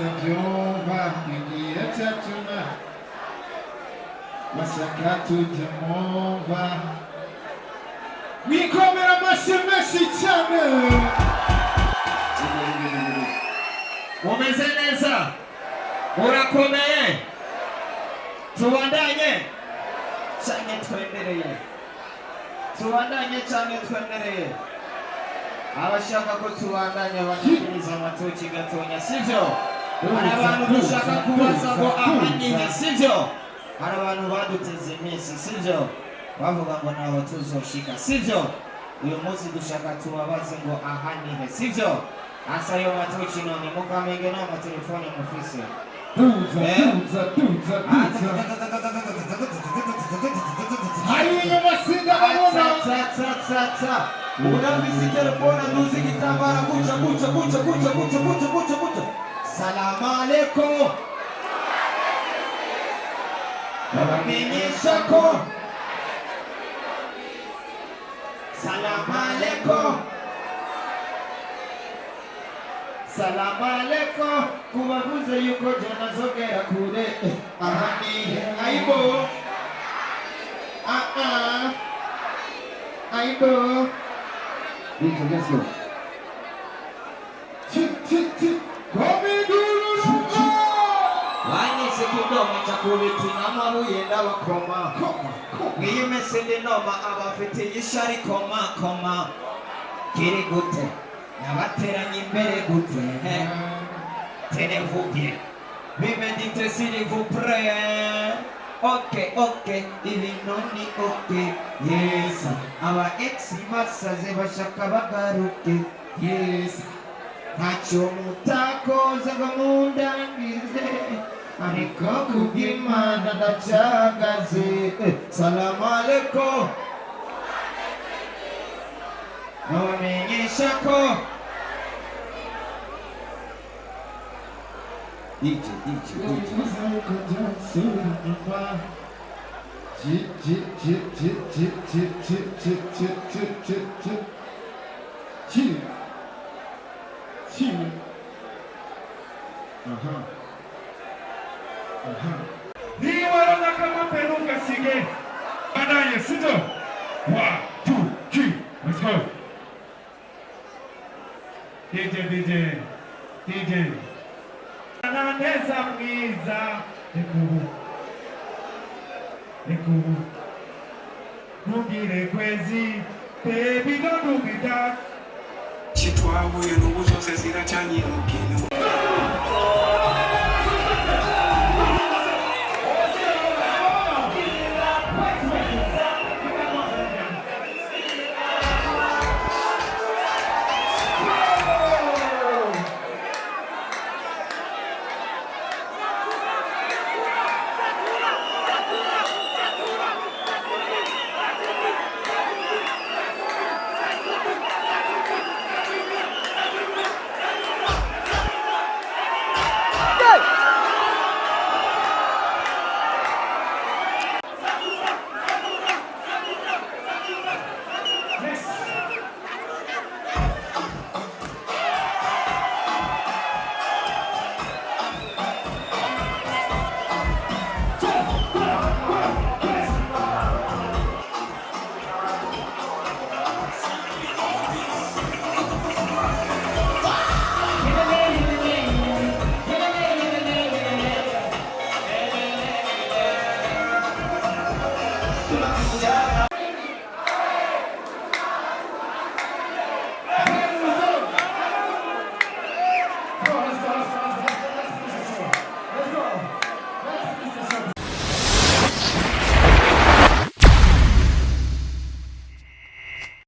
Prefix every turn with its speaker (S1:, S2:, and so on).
S1: batabyumva igihe cyacu bashaka tujya mwumva wikomera amashyi menshi cyane.
S2: Umeze neza, urakomeye, tubandanye cyane twendereye, abashaka ko tubandanya banakiriza amatoki gatonya, sivyo? Hari abantu dushaka kubaza ngo ahanihe, sivyo? Hari abantu baduteze iminsi, sivyo? Bavuga ngo ntaho tuzoshika, sivyo? Uyu munsi dushaka tubabaze ngo ahanihe, sivyo? Asa yo matoki none mukamenge n'amatelefone mufise.
S3: Unafisi telefona nuzi kitambara kucha. Salamu alaikum. Wamenyesha ko. Salamu alaikum. Salamu alaikum. Kubavuze yuko jana zogera kure. Ahanihe aibo. Aibo.
S1: Let's go.
S2: Wanyise kidoma cha kubitina mabuye ndabakoma. Ngiye mesende noma abafite yishari koma. Kiri gute? Nabateranye imbere gute? Tenez-vous Bimedite s'il vous plaît. Ok, ibinoni ok, yes. Aba ex basaze bashaka bagaruke, yes. Ntacyo mutakoze ngo mundangize, ariko kubw'Imana ndacagaze. Salamu alaikum. Nabamenyesha ko DJ.
S1: Niwala kama peruka sige. Baadaye sito. 1, 2, 3. Let's go. DJ. Ananeza mwiza. Ekubu. Nugire kwezi. Baby don't do me that.
S4: Chitwabuye n'ubuzose ziracanyirukino.